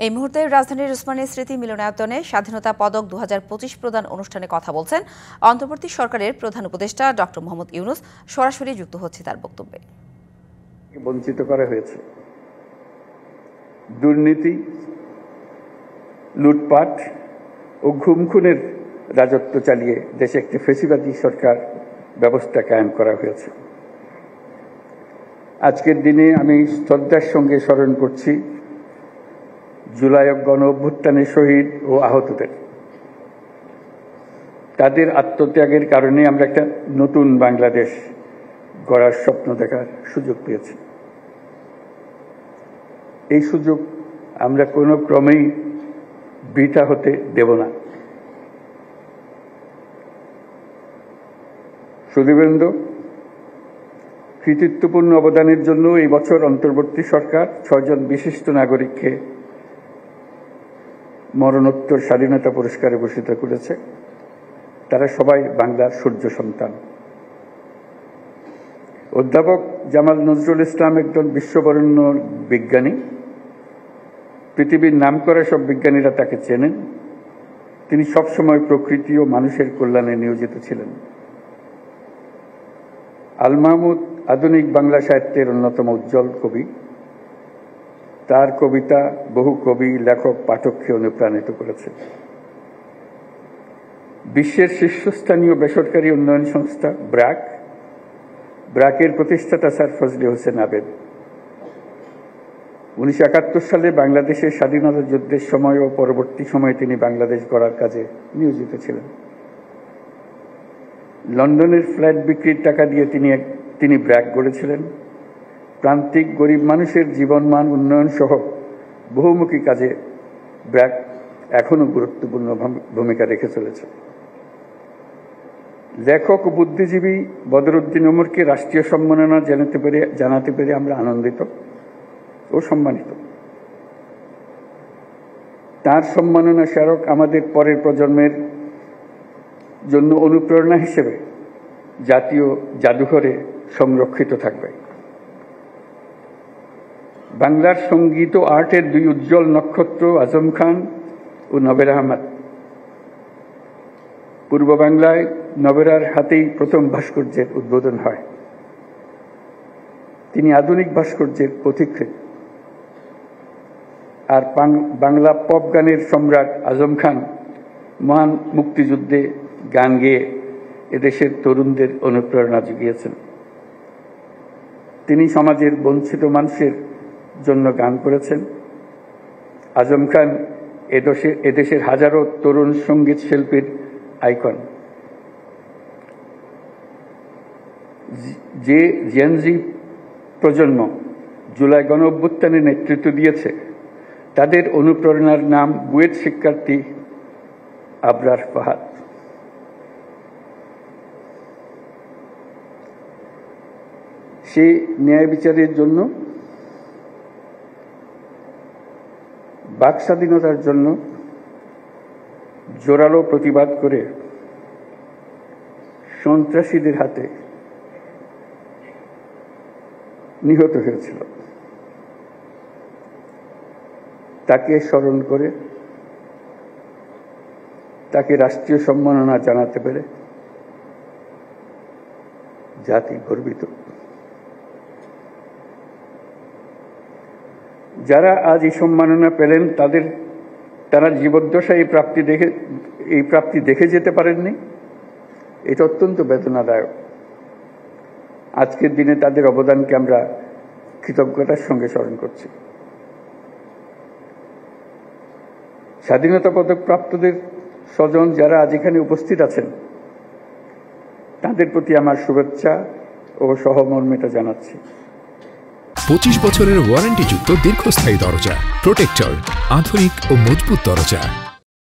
এই মুহূর্তে রাজধানীর ওসমানী স্মৃতি মিলনায়তনে স্বাধীনতা পদক 2025 প্রদান অনুষ্ঠানে কথা বলছেন অন্তর্বর্তী সরকারের প্রধান উপদেষ্টা ডক্টর মোহাম্মদ ইউনূস। সরাসরি যুক্ত হচ্ছে তার বক্তব্যে। বঞ্চিত করা হয়েছে, দুর্নীতি, লুটপাট ও গুম-খুনের রাজত্ব চালিয়ে দেশে একটি ফ্যাসিবাদী সরকার ব্যবস্থা কায়েম করা হয়েছে। আজকের দিনে আমি শ্রদ্ধার সঙ্গে স্মরণ করছি জুলাই গণ অভ্যুত্থানের শহীদ ও আহতদের। তাদের আত্মত্যাগের কারণে আমরা একটা নতুন বাংলাদেশ গড়ার স্বপ্ন দেখার সুযোগ পেয়েছি। এই সুযোগ আমরা কোনো ক্রমেই বৃথা হতে দেব না। সুধীবৃন্দ, কৃতিত্বপূর্ণ অবদানের জন্য এই বছর অন্তর্বর্তী সরকার 6 জন বিশিষ্ট নাগরিককে মরণোত্তর স্বাধীনতা পুরস্কারে ভূষিত করেছে। তারা সবাই বাংলার সূর্য সন্তান। অধ্যাপক জামাল নজরুল ইসলাম একজন বিশ্ববরেণ্য বিজ্ঞানী। পৃথিবীর নামকরা সব বিজ্ঞানীরা তাকে চেনেন। তিনি সবসময় প্রকৃতি ও মানুষের কল্যাণে নিয়োজিত ছিলেন। আল মাহমুদ আধুনিক বাংলা সাহিত্যের অন্যতম উজ্জ্বল কবি। তার কবিতা বহু কবি, লেখক, পাঠককে অনুপ্রাণিত করেছে। বিশ্বের শীর্ষস্থানীয় বেসরকারি উন্নয়ন সংস্থা ব্র্যাকের প্রতিষ্ঠাতা স্যার ফজলে হোসেন আবেদ 1971 সালে বাংলাদেশের স্বাধীনতা যুদ্ধের সময় ও পরবর্তী সময়ে তিনি বাংলাদেশ গড়ার কাজে নিয়োজিত ছিলেন। লন্ডনের ফ্ল্যাট বিক্রির টাকা দিয়ে তিনি ব্র্যাক গড়েছিলেন। প্রান্তিক গরিব মানুষের জীবনমান উন্নয়ন সহ বহুমুখী কাজে ব্র্যাক এখনো গুরুত্বপূর্ণ ভূমিকা রেখে চলেছে। লেখক ও বুদ্ধিজীবী বদরুদ্দিন ওমরকে রাষ্ট্রীয় সম্মাননা জানাতে পেরে আমরা আনন্দিত ও সম্মানিত। তার সম্মাননা স্মারক আমাদের পরের প্রজন্মের জন্য অনুপ্রেরণা হিসেবে জাতীয় জাদুঘরে সংরক্ষিত থাকবে। বাংলার সঙ্গীত ও আর্টের 2 উজ্জ্বল নক্ষত্র আজম খান ও নবের আহমদ। পূর্ব বাংলায় নবেরার হাতেই প্রথম ভাস্কর্যের উদ্বোধন হয়। তিনি আধুনিক ভাস্কর্যের পথিকৃৎ। আর বাংলা পপ গানের সম্রাট আজম খান মহান মুক্তিযুদ্ধে গান গেয়ে এদেশের তরুণদের অনুপ্রেরণা জুগিয়েছেন। তিনি সমাজের বঞ্চিত মানুষের জন্য গান করেছেন। আজম খান এদেশের হাজারো তরুণ সঙ্গীত শিল্পীর আইকন। যে জেনজি প্রজন্ম জুলাই গণ অভ্যুত্থানে নেতৃত্ব দিয়েছে, তাদের অনুপ্রেরণার নাম বুয়েট শিক্ষার্থী আবরার ফাহাদ। সে ন্যায় বিচারের জন্য, বাক স্বাধীনতার জন্য জোরালো প্রতিবাদ করে সন্ত্রাসীদের হাতে নিহত হয়েছিল। তাকে স্মরণ করে তাকে রাষ্ট্রীয় সম্মাননা জানাতে পেরে জাতি গর্বিত। যারা আজ এই সম্মাননা পেলেন তারা জীবদ্দশায় এই প্রাপ্তি দেখে যেতে পারেননি। এটা অত্যন্ত বেদনাদায়ক। আজকের দিনে তাদের অবদানকে আমরা কৃতজ্ঞতার সঙ্গে স্মরণ করছি। স্বাধীনতা পদক প্রাপ্তদের স্বজন যারা আজ এখানে উপস্থিত আছেন, তাদের প্রতি আমার শুভেচ্ছা ও সহমর্মিতা জানাচ্ছি। 25 বছরের ওয়ারেন্টিযুক্ত দীর্ঘস্থায়ী দরজা প্রোটেক্টর, আধুনিক ও মজবুত দরজা।